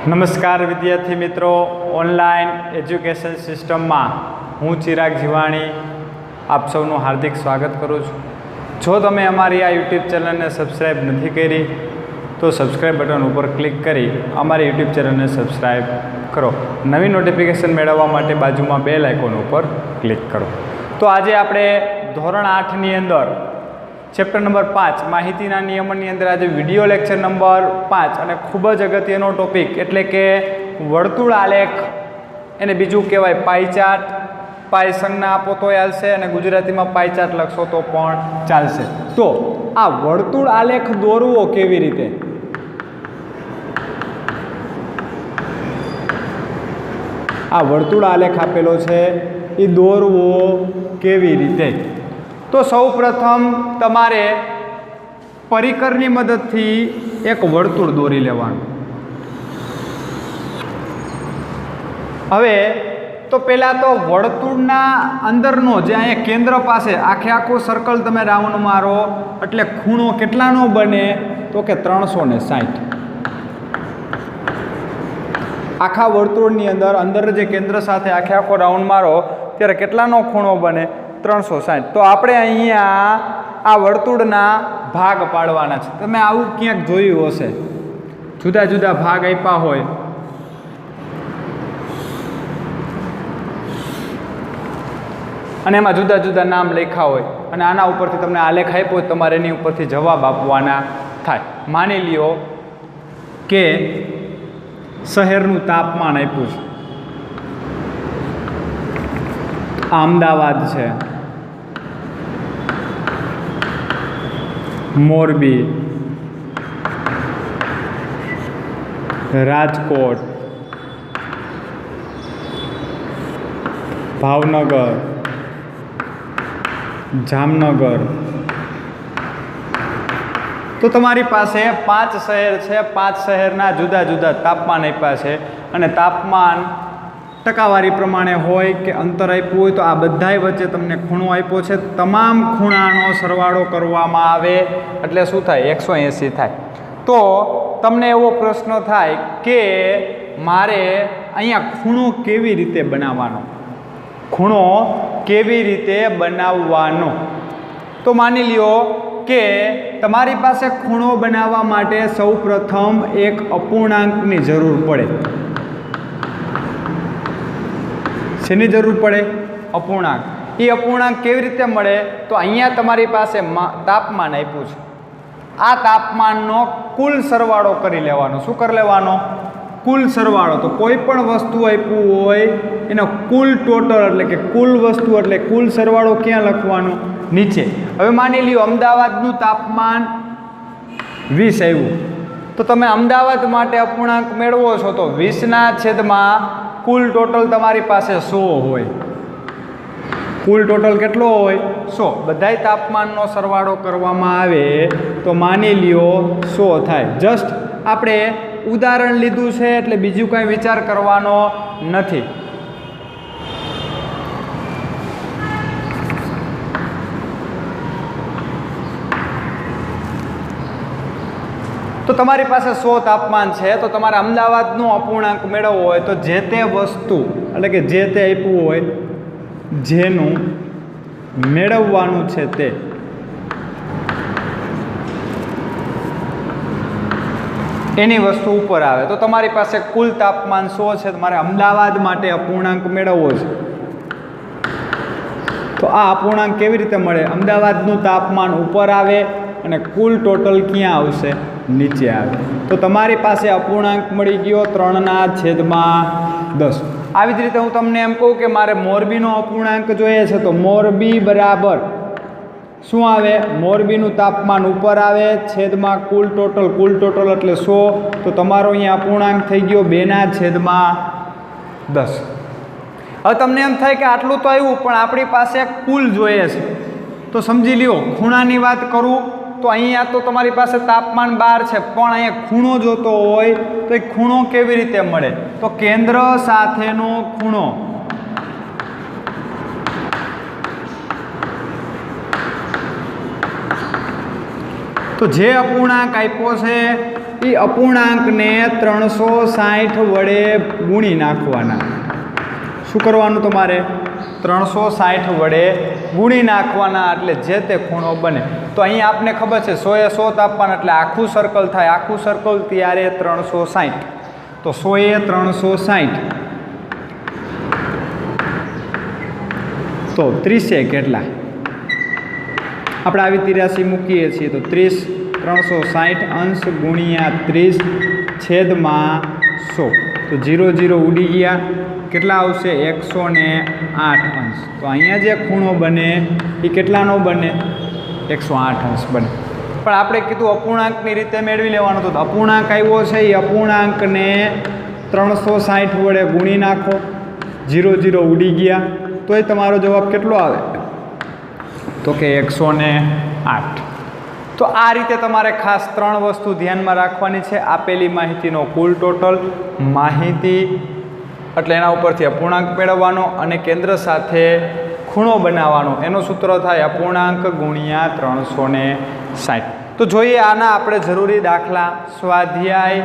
નમસ્કાર વિદ્યાર્થી મિત્રો, ઓનલાઈન એજ્યુકેશન સિસ્ટમમાં હું ચિરાગ જીવાણી આપ સૌનું હાર્દિક સ્વાગત કરું છું. જો તમે અમારી આ યુટ્યુબ ચેનલને સબસ્ક્રાઈબ નથી કરી તો સબસ્ક્રાઈબ બટન ઉપર ક્લિક કરી અમારી યુટ્યુબ ચેનલને સબસ્ક્રાઈબ કરો. નવી નોટિફિકેશન મેળવવા માટે બાજુમાં બેલ આઇકોન ઉપર ક્લિક કરો. તો આજે આપણે ધોરણ 8ની અંદર ચેપ્ટર નંબર 5 માહિતીના નિયમનની અંદર આજે વિડીયો લેક્ચર નંબર 5 અને ખૂબ જ અગત્યનો ટોપિક એટલે કે વર્તુળ આલેખ, એને બીજું કહેવાય પાઈ ચાર્ટ. પાઈ સંજ્ઞા આપો તો ચાલશે અને ગુજરાતીમાં પાઈ ચાર્ટ લખશો તો પણ ચાલશે. તો આ વર્તુળ આલેખ દોરવો કેવી રીતે, આ વર્તુળ આલેખ આપેલો છે એ દોરવો કેવી રીતે? તો સૌ પ્રથમ તમારે પરિકરની મદદથી એક વર્તુળ દોરી લેવાનું. હવે તો પહેલાં તો વર્તુળના અંદરનો જે અહીંયા કેન્દ્ર પાસે આખું સર્કલ તમે રાઉન્ડ મારો એટલે ખૂણો કેટલાનો બને તો કે 360. આખા વર્તુળની અંદર જે કેન્દ્ર સાથે આખો રાઉન્ડ મારો ત્યારે કેટલાનો ખૂણો બને? 360. તો આપણે અહીંયા આ વર્તુળના ભાગ પાડવાના છે. તમે આવું ક્યાંક જોયું હશે, જુદા જુદા ભાગ આપ્યા હોય અને એમાં જુદા જુદા નામ લખ્યા હોય અને આના ઉપરથી તમને આલેખ આપ્યો હોય, તમારે એની ઉપરથી જવાબ આપવાના થાય. માની લ્યો કે શહેરનું તાપમાન આપ્યું છે. અમદાવાદ છે, મોરબી, રાજકોટ, ભાવનગર, જામનગર. તો તમારી પાસે 5 શહેર છે. 5 શહેરના જુદા જુદા તાપમાન આપ્યા છે અને તાપમાન ટકાવારી પ્રમાણે હોય કે અંતર આપ્યું હોય તો આ બધાય વચ્ચે તમને ખૂણો આપ્યો છે. તમામ ખૂણાનો સરવાળો કરવામાં આવે એટલે શું થાય? 180 થાય. તો તમને એવો પ્રશ્ન થાય કે મારે અહીંયા ખૂણો કેવી રીતે બનાવવાનો? ખૂણો કેવી રીતે બનાવવાનો? તો માની લ્યો કે તમારી પાસે ખૂણો બનાવવા માટે સૌ પ્રથમ એક અપૂર્ણાંકની જરૂર પડે. શેની જરૂર પડે? અપૂર્ણાંક. એ અપૂર્ણાંક કેવી રીતે મળે? તો અહીંયા તમારી પાસે તાપમાન આપ્યું છે. આ તાપમાનનો કુલ સરવાળો કરી લેવાનો. શું કરી લેવાનો? કુલ સરવાળો. તો કોઈ પણ વસ્તુ આપ્યું હોય એનો કુલ ટોટલ એટલે કે કુલ વસ્તુ એટલે કુલ સરવાળો ક્યાં લખવાનો? નીચે. હવે માની લ્યો અમદાવાદનું તાપમાન 20 આવ્યું તો તમે અમદાવાદ માટે અપૂર્ણાંક મેળવો છો તો 20ના છેદમાં કુલ ટોટલ તમારી પાસે 100 હોય. કુલ ટોટલ કેટલો હોય? 100. બધાય તાપમાનનો સરવાળો કરવામાં આવે તો માની લ્યો 100 થાય. જસ્ટ આપણે ઉદાહરણ લીધું છે એટલે બીજું કાંઈ વિચાર કરવાનો નથી. તો તમારી પાસે 100 તાપમાન છે તો તમારે અમદાવાદનો અપૂર્ણાંક મેળવવો હોય તો જે તે વસ્તુ એટલે કે જે તે આપ્યું હોય જેનું મેળવવાનું છે તે એની વસ્તુ ઉપર આવે. તો તમારી પાસે કુલ તાપમાન 100 છે. તમારે અમદાવાદ માટે અપૂર્ણાંક મેળવવો છે. તો આ અપૂર્ણાંક કેવી રીતે મળે? અમદાવાદનું તાપમાન ઉપર આવે અને કુલ ટોટલ ક્યાં આવશે? નીચે આવે. તો તમારી પાસે અપૂર્ણાંક મળી ગયો 3/10. આવી જ રીતે હું તમને એમ કહું કે મારે મોરબીનો અપૂર્ણાંક જોઈએ છે તો મોરબી બરાબર શું આવે? મોરબીનું તાપમાન ઉપર આવે છેદમાં કુલ ટોટલ એટલે 100. તો તમારો અહીંયા અપૂર્ણાંક થઈ ગયો 2/10. હવે તમને એમ થાય કે આટલું તો આવ્યું પણ આપણી પાસે કુલ જોઈએ છે. તો સમજી લ્યો ખૂણાની વાત કરું તો અહીંયા તો તમારી પાસે તાપમાન 12 છે પણ અહીંયા ખૂણો જોતો હોય તો એ ખૂણો કેવી રીતે મળે? તો કેન્દ્ર સાથેનો ખૂણો. તો જે અપૂર્ણાંક આપ્યો છે એ અપૂર્ણાંકને 360 વડે ગુણી નાખવાના. શું કરવાનું તમારે? 360 વડે ગુણી નાખવાના, એટલે જે તે ખૂણો બને. તો અહીં આપને ખબર છે 100 એ 100 તાપવાના, એટલે આખું સર્કલ થાય. આખું સર્કલ ત્યારે 360. તો 100 એ 360 તો 30 કેટલા? આપણે આવી 83 મૂકીએ છીએ તો 30 360 અંશ ગુણ્યા 30 છેદમાં 100. તો 0 0 ઉડી ગયા. કેટલા આવશે? 108 અંશ. તો અહીંયા જે ખૂણો બને એ કેટલાનો બને? 108 અંશ બને. પણ આપણે કીધું અપૂર્ણાંકની રીતે મેળવી લેવાનું. તો અપૂર્ણાંક આવ્યો છે એ અપૂર્ણાંકને 360 વડે ગુણી નાખો. 0 0 ઉડી ગયા. તો એ તમારો જવાબ કેટલો આવે? તો કે 108. તો આ રીતે તમારે ખાસ 3 વસ્તુ ધ્યાનમાં રાખવાની છે. આપેલી માહિતીનો કુલ ટોટલ માહિતી, એટલે એના ઉપરથી અપૂર્ણાંક મેળવવાનો અને કેન્દ્ર સાથે ખૂણો બનાવવાનો. એનું સૂત્ર થાય અપૂર્ણાંક ગુણ્યા 360. તો જોઈએ આના આપણે જરૂરી દાખલા સ્વાધ્યાય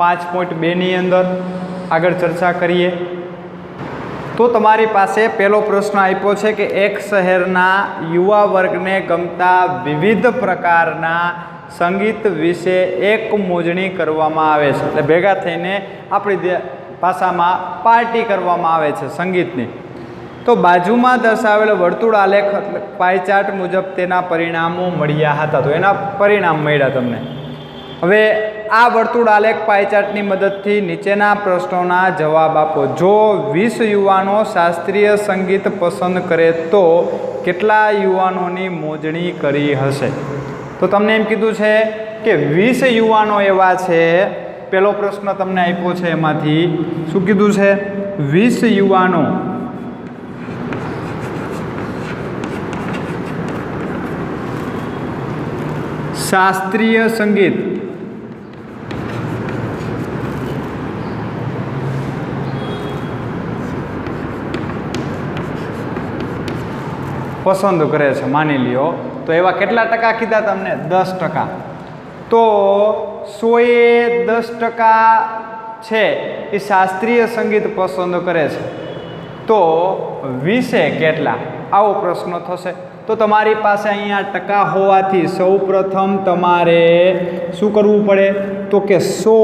5.2 ની અંદર આગળ ચર્ચા કરીએ. તો તમારી પાસે પહેલો પ્રશ્ન આપ્યો છે કે એક શહેરના યુવા વર્ગને ગમતા વિવિધ પ્રકારના સંગીત વિશે એક મોજણી કરવામાં આવે છે. એટલે ભેગા થઈને આપણી ભાષામાં પાર્ટી કરવામાં આવે છે સંગીતની. તો બાજુમાં દર્શાવેલો વર્તુળ આલેખ પાઈ ચાર્ટ મુજબ તેના પરિણામો મળ્યા હતા. તો એના પરિણામ મળ્યા તમને. હવે આ વર્તુળ આલેખ પાઈ ચાર્ટની મદદથી નીચેના પ્રશ્નોના જવાબ આપો. જો 20 યુવાનો શાસ્ત્રીય સંગીત પસંદ કરે તો કેટલા યુવાનોની મોજણી કરી હશે? તો તમને એમ કીધું છે કે 20 યુવાનો એવા છે. પહેલો પ્રશ્ન તમને આપ્યો છે, એમાંથી શું કીધું છે? 20 યુવાનો શાસ્ત્રીય સંગીત પસંદ કરે છે, માની લ્યો. તો એવા કેટલા ટકા કીધા તમને? 10%. તો 110% છે એ શાસ્ત્રીય સંગીત પસંદ કરે છે. તો 20 કેટલા? આવો પ્રશ્ન થશે. તો તમારી પાસે અહીંયા ટકા હોવાથી સૌ પ્રથમ તમારે શું કરવું પડે? તો કે 100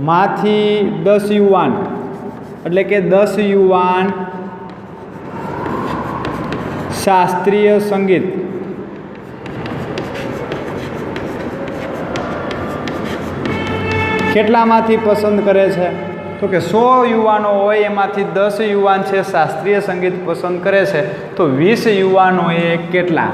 માંથી 10 યુવાન, એટલે કે 10 યુવાન શાસ્ત્રીય સંગીત કેટલામાંથી પસંદ કરે છે? તો કે 100 યુવાનો હોય એમાંથી 10 યુવાન છે શાસ્ત્રીય સંગીત પસંદ કરે છે. તો 20 યુવાનોએ કેટલા?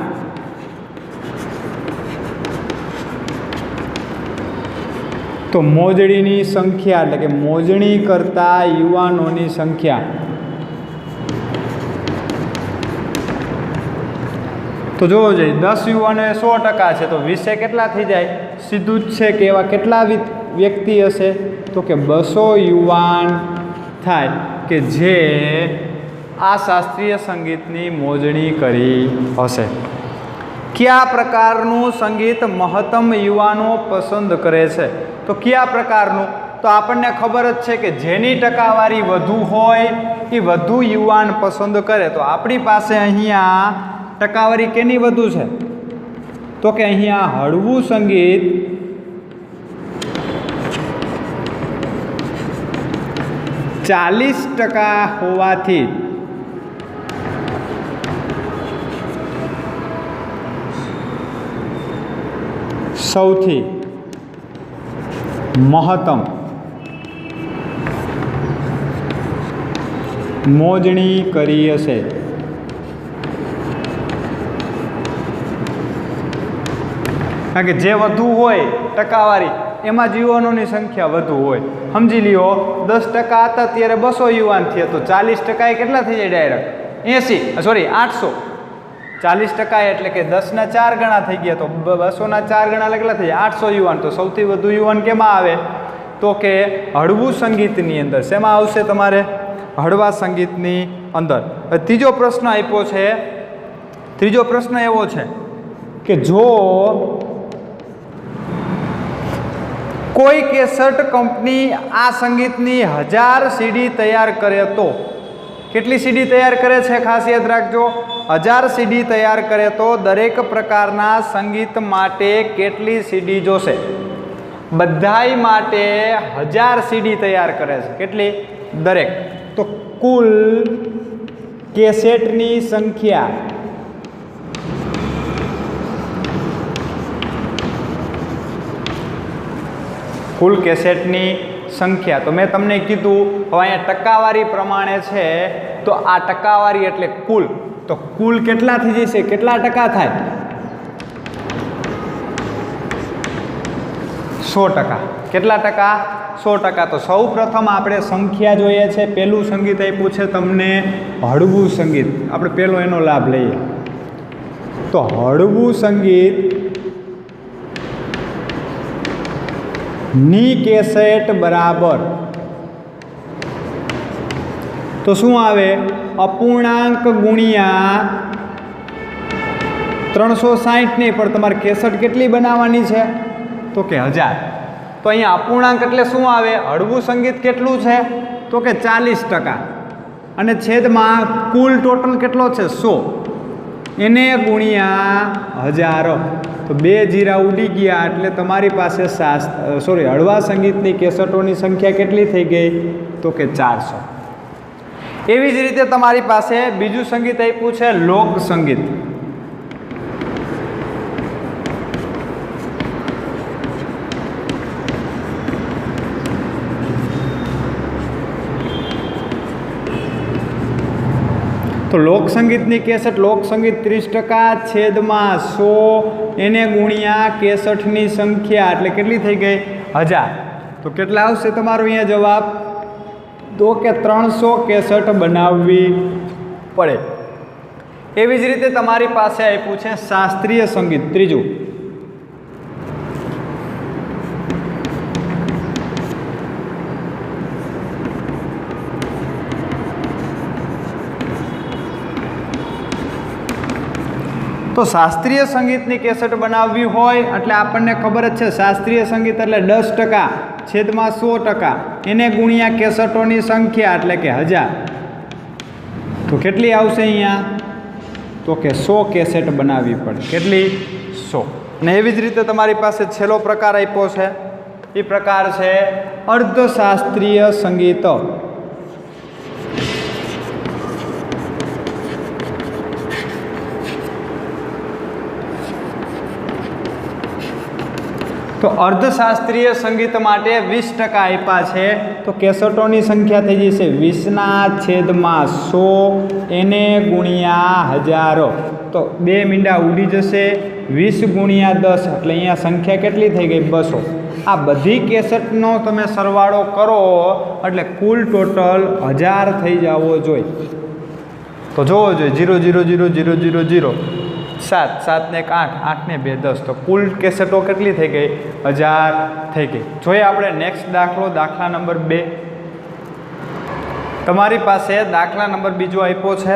તો મોજણીની સંખ્યા, એટલે કે મોજણી કરતા યુવાનોની સંખ્યા. તો જોવો જોઈએ 10 યુવાનો એ 100% છે. તો 20 કેટલા થઈ જાય? સીધું જ છે કે એવા કેટલા વ્યક્તિ હશે? તો કે 200 યુવાન થાય કે જે આ શાસ્ત્રીય સંગીતની મોજણી કરી હશે. કયા પ્રકારનું સંગીત મહત્તમ યુવાનો પસંદ કરે છે? તો કયા પ્રકારનું? તો આપણને ખબર જ છે કે જેની ટકાવારી વધુ હોય એ વધુ યુવાન પસંદ કરે. તો આપણી પાસે અહીંયા ટકાવારી કેની વધુ છે? તો કે અહીંયા હળવું સંગીત ,40% હોવાથી સૌથી મહત્તમ મોજણી કરી હશે. કારણ કે જે વધુ હોય ટકાવારી એમાં જ યુવાનોની સંખ્યા વધુ હોય. સમજી લ્યો 10% હતા ત્યારે 200 યુવાન થયા, તો 40% એ કેટલા થઈ જાય? ડાયરેક્ટ 40% એટલે કે 10ના 4 ગણા થઈ ગયા. તો 200ના 4 ગણા કેટલા થઈ જાય? 800 યુવાન. તો સૌથી વધુ યુવાન કેમાં આવે? તો કે હળવું સંગીતની અંદર. શેમાં આવશે તમારે? હળવા સંગીતની અંદર. ત્રીજો પ્રશ્ન આપ્યો છે. ત્રીજો પ્રશ્ન એવો છે કે જો કોઈ કેસેટ કંપની આ સંગીતની 1000 સીડી તૈયાર કરે તો કેટલી સીડી તૈયાર કરે છે? ખાસ યાદ રાખજો, 1000 સીડી તૈયાર કરે તો દરેક પ્રકારના સંગીત માટે કેટલી સીડી જોશે? બધાય માટે 1000 સીડી તૈયાર કરે છે. કેટલી? દરેક. તો કુલ કેસેટની સંખ્યા કુલ કેસેટની સંખ્યા તો મેં તમને કીધું, હવે અહીંયા ટકાવારી પ્રમાણે છે તો આ ટકાવારી એટલે કુલ. તો કુલ કેટલા થઈ જશે? કેટલા ટકા થાય? 100%. કેટલા ટકા? 100%. તો સૌ પ્રથમ આપણે સંખ્યા જોઈએ છે. પહેલું સંગીત આપ્યું છે તમને હળવું સંગીત. આપણે પહેલો એનો લાભ લઈએ. તો હળવું સંગીત ની કેસેટ બરાબર તો શું આવે? અપૂર્ણાંક ગુણ્યા 360 નહીં, પણ તમારે કેસેટ કેટલી બનાવવાની છે? તો કે 1000. તો અહીંયા અપૂર્ણાંક એટલે શું આવે? હળવું સંગીત કેટલું છે? તો કે 40%. અને છેદમાં કુલ ટોટલ કેટલો છે? 100. એને ગુણ્યા 1000. તો 2 જીરા ઉડી ગયા એટલે તમારી પાસે હળવા સંગીતની કેસેટોની સંખ્યા કેટલી થઈ ગઈ? તો કે 400. એવી જ રીતે તમારી પાસે બીજું સંગીત આપ્યું છે લોક સંગીત. તો લોકસંગીતની કેસેટ, લોકસંગીત 30% છેદમાં 100 એને ગુણ્યા કેસેટની સંખ્યા એટલે કેટલી થઈ ગઈ? 1000. તો કેટલા આવશે તમારો અહીંયા જવાબ? તો કે 300 કેસેટ બનાવવી પડે. એવી જ રીતે તમારી પાસે આપ્યું છે શાસ્ત્રીય સંગીત ત્રીજું. તો શાસ્ત્રીય સંગીતની કેસેટ બનાવવી હોય એટલે આપણને ખબર જ છે શાસ્ત્રીય સંગીત એટલે 10% છેદમાં 100% એને ગુણ્યા કેસેટોની સંખ્યા એટલે કે 1000. તો કેટલી આવશે અહીંયા? તો કે 100 કેસેટ બનાવવી પડે. કેટલી? 100. અને એવી જ રીતે તમારી પાસે છેલ્લો પ્રકાર આપ્યો છે, એ પ્રકાર છે અર્ધશાસ્ત્રીય સંગીત. તો અર્ધશાસ્ત્રીય સંગીત માટે 20% આપ્યા છે. તો કેસેટોની સંખ્યા થઈ જશે 20 છેદમાં 100 એને ગુણ્યા 1000. તો 2 મીંડા ઉડી જશે. 20 ગુણ્યા 10 એટલે અહીંયા સંખ્યા કેટલી થઈ ગઈ? 200. આ બધી કેસેટનો તમે સરવાળો કરો એટલે કુલ ટોટલ 1000 થઈ જવો જોઈએ. તો જોવો જોઈએ 0 0 0 0 0 0 7 7 ને 1 8 8 ને 2 10. તો કુલ કેસેટો કેટલી થઈ ગઈ? 1000 થઈ ગઈ. જોઈએ આપણે નેક્સ્ટ દાખલો, દાખલા નંબર 2. તમારી પાસે દાખલા નંબર બીજો આપ્યો છે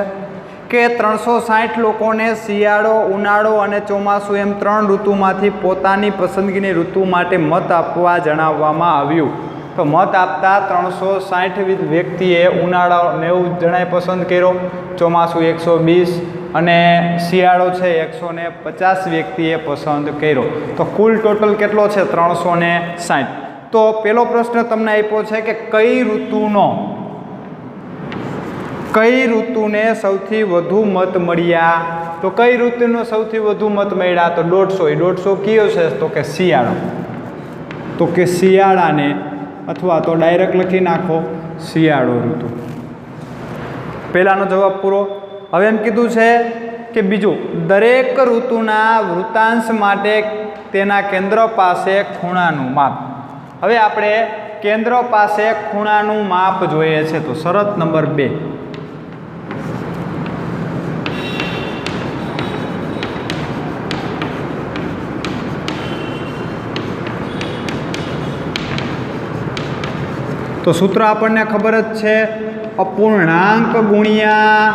કે 360 લોકોને શિયાળો, ઉનાળો અને ચોમાસું એમ 3 ઋતુમાંથી પોતાની પસંદગીની ઋતુ માટે મત આપવા જણાવવામાં આવ્યું. તો મત આપતા 360 વ્યક્તિએ ઉનાળો 90 જણાએ પસંદ કર્યો, ચોમાસું 120 અને શિયાળો છે 150 વ્યક્તિએ પસંદ કર્યો. તો કુલ ટોટલ કેટલો છે? 360. તો પહેલો પ્રશ્ન તમને આપ્યો છે કે કઈ ઋતુને સૌથી વધુ મત મળ્યા? તો કઈ ઋતુનો સૌથી વધુ મત મળ્યા? તો 150. 150 કયો છે? તો કે શિયાળો. તો કે શિયાળાને, અથવા તો ડાયરેક્ટ લખી નાખો શિયાળો ઋતુ. પહેલાનો જવાબ પૂરો. હવે એમ કીધું છે કે બીજું, દરેક ઋતુના વૃત્તાંશ માટે તેના કેન્દ્ર પાસે ખૂણાનું માપ. હવે આપણે કેન્દ્ર પાસે ખૂણાનું માપ જોઈએ છે. તો શરત નંબર 2. તો સૂત્ર આપણને ખબર જ છે, અપૂર્ણાંક ગુણ્યા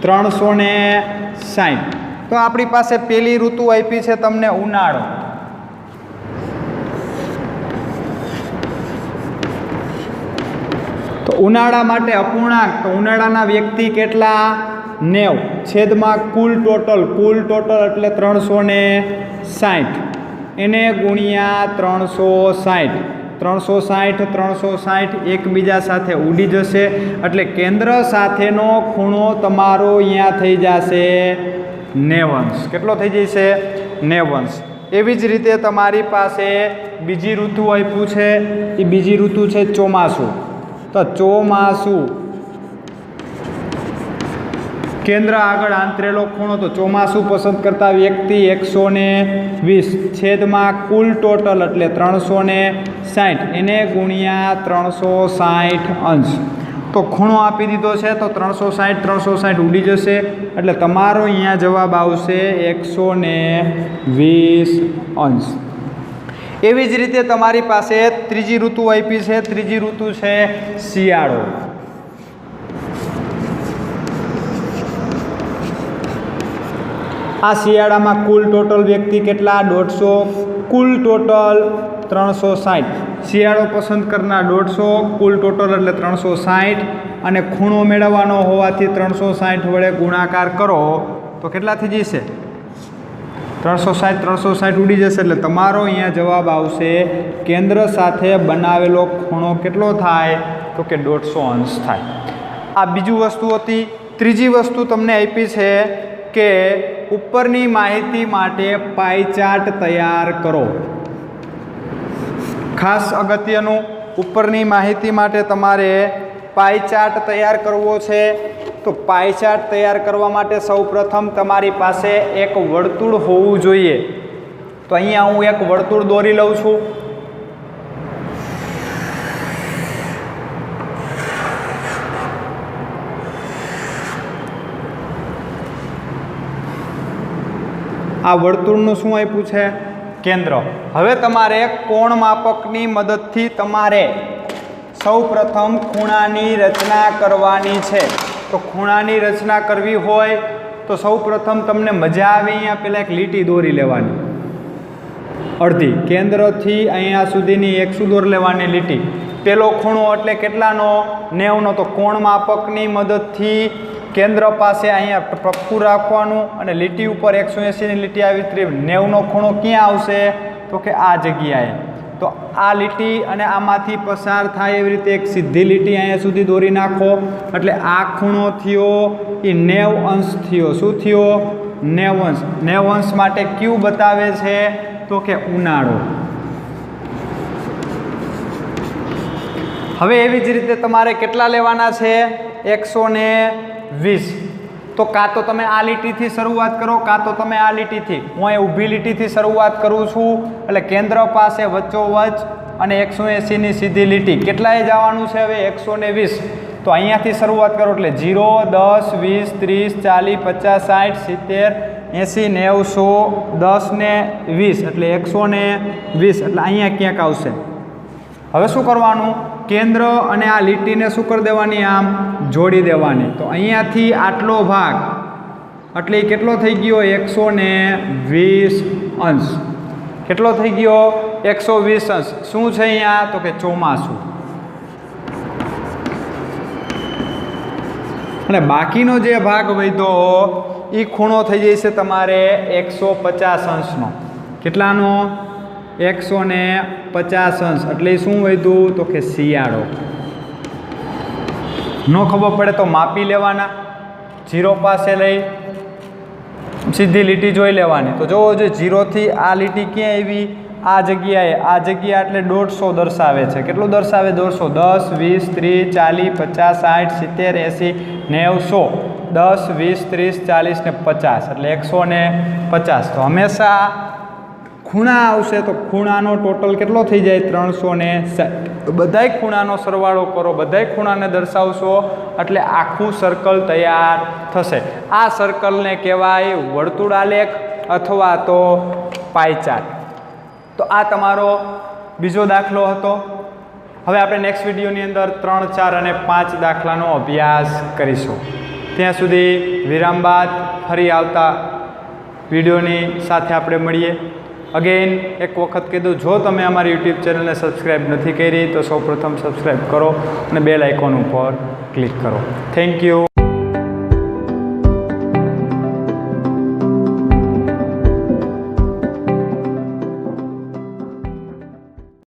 360. તો આપણી પાસે પહેલી ઋતુ આપી છે તમને ઉનાળો. ઉનાળા માટે અપૂર્ણાંક, તો ઉનાળાના વ્યક્તિ કેટલા? 90 છેદમાં કુલ ટોટલ એટલે 360 એને ગુણ્યા 360 એકબીજા સાથે ઉડી જશે એટલે કેન્દ્ર સાથેનો ખૂણો તમારો અહીંયા થઈ જશે 90 અંશ. કેટલો થઈ જશે? 90 અંશ. એવી જ રીતે તમારી પાસે બીજી ઋતુ આપ્યું છે, એ બીજી ઋતુ છે ચોમાસું. તો ચોમાસું કેન્દ્ર આગળ આંતરેલો ખૂણો, તો ચોમાસું પસંદ કરતા વ્યક્તિ 120 છેદમાં કુલ ટોટલ એટલે 360 એને ગુણ્યા 360 અંશ. તો ખૂણો આપી દીધો છે તો 360 ઉડી જશે એટલે તમારો અહીંયા જવાબ આવશે 120 અંશ. એવી જ રીતે તમારી પાસે ત્રીજી ઋતુ આપી છે. ત્રીજી ઋતુ છે શિયાળો. આ શિયાળામાં કુલ ટોટલ વ્યક્તિ કેટલા? 150 કુલ ટોટલ 360. શિયાળો પસંદ કરનાર 150 કુલ ટોટલ એટલે 360 અને ખૂણો મેળવવાનો હોવાથી 360 વડે ગુણાકાર કરો તો કેટલા થઈ જશે? 360 ઉડી જશે એટલે તમારો અહીંયા જવાબ આવશે કેન્દ્ર સાથે બનાવેલો ખૂણો કેટલો થાય? તો કે 150 અંશ થાય. આ બીજું વસ્તુ હતી. ત્રીજી વસ્તુ તમને આપી છે કે ઉપરની માહિતી માટે પાઈ ચાર્ટ તૈયાર કરો. ખાસ અગત્યનું, ઉપરની માહિતી માટે તમારે પાઈ ચાર્ટ તૈયાર કરવો છે. તો પાઈ ચાર્ટ તૈયાર કરવા માટે સૌપ્રથમ તમારી પાસે એક વર્તુળ હોવું જોઈએ. તો અહીંયા હું એક વર્તુળ દોરી લઉં છું. આ વર્તુળનું શું આપ્યું છે? કેન્દ્ર. હવે તમારે કોણ માપકની મદદથી તમારે સૌપ્રથમ ખૂણાની રચના કરવાની છે. તો ખૂણાની રચના કરવી હોય તો સૌપ્રથમ તમને મજા આવે અહીંયા પહેલાં એક લીટી દોરી લેવાની, અડધી કેન્દ્રથી અહીંયા સુધીની 100 દોર લેવાની લીટી. પહેલો ખૂણો એટલે કેટલાનો? 90નો. તો કોણ માપકની મદદથી કેન્દ્ર પાસે અહીંયા ટપકું રાખવાનું અને લીટી ઉપર 180ની લીટી આવી 90નો ખૂણો ક્યાં આવશે? તો કે આ જગ્યાએ. તો આ લીટી અને આમાંથી પસાર થાય એવી રીતે એક સીધી લીટી અહીંયા સુધી દોરી નાખો એટલે આ ખૂણો થયો એ 90 અંશ થયો. શું થયો? 90 અંશ. 90 અંશ માટે ક્યુ બતાવે છે? તો કે ઉનાળો. હવે એવી જ રીતે તમારે કેટલા લેવાના છે? 120. તો કાં તો તમે આ લીટીથી શરૂઆત કરો કાં તો તમે આ લીટીથી. હું અહીં ઊભી લીટીથી શરૂઆત કરું છું એટલે કેન્દ્ર પાસે વચ્ચોવચ્ચ અને 180ની સીધી લીટી. કેટલાએ જવાનું છે હવે? 120. તો અહીંયાથી શરૂઆત કરો એટલે 0, 10, 20, 30, 40, 50, 60, 70, 80, 90, 100, 10 ને 20 એટલે 120 એટલે અહીંયા ક્યાંક આવશે. હવે શું કરવાનું? કેન્દ્ર અને આ લીટીને શું કરી દેવાની? આમ જોડી દેવાની. તો અહીંયાથી આટલો ભાગ એટલે કેટલો થઈ ગયો? 120 અંશ. કેટલો થઈ ગયો? 120 અંશ. શું છે અહીંયા? તો કે ચોમાસું. અને બાકીનો જે ભાગ વધ્યો એ ખૂણો થઈ જશે તમારે 150 અંશનો. કેટલાનો? 150 અંશ. એટલે શું વધ્યું? તો કે શિયાળો. ન ખબર પડે તો માપી લેવાના, 0 પાસે લઈ સીધી લીટી જોઈ લેવાની. તો જોવો જો 0થી આ લીટી ક્યાં આવી? આ જગ્યાએ. આ જગ્યા એટલે 150 દર્શાવે છે. કેટલું દર્શાવે? 150. 10, 20, 30, 40, 50, 60, 70, 80, 90, 100. 10, 20, 30, 40 ને 50 એટલે 150. તો હંમેશા ખૂણા આવશે તો ખૂણાનો ટોટલ કેટલો થઈ જાય? 360. બધાય ખૂણાનો સરવાળો કરો, બધાય ખૂણાને દર્શાવશો એટલે આખું સર્કલ તૈયાર થશે. આ સર્કલને કહેવાય વર્તુળાલેખ અથવા તો પાઈ ચાર્ટ. તો આ તમારો બીજો દાખલો હતો. હવે આપણે નેક્સ્ટ વિડીયોની અંદર 3, 4 અને 5 દાખલાનો અભ્યાસ કરીશું. ત્યાં સુધી વિરામ બાદ ફરી આવતા વિડીયોની સાથે આપણે મળીએ. અગેન એક વખત કીધું, જો તમે અમારી યુટ્યુબ ચેનલને સબસ્ક્રાઈબ નથી કરી તો સૌપ્રથમ સબસ્ક્રાઈબ કરો અને બેલ આઇકોન ઉપર ક્લિક કરો. Thank you.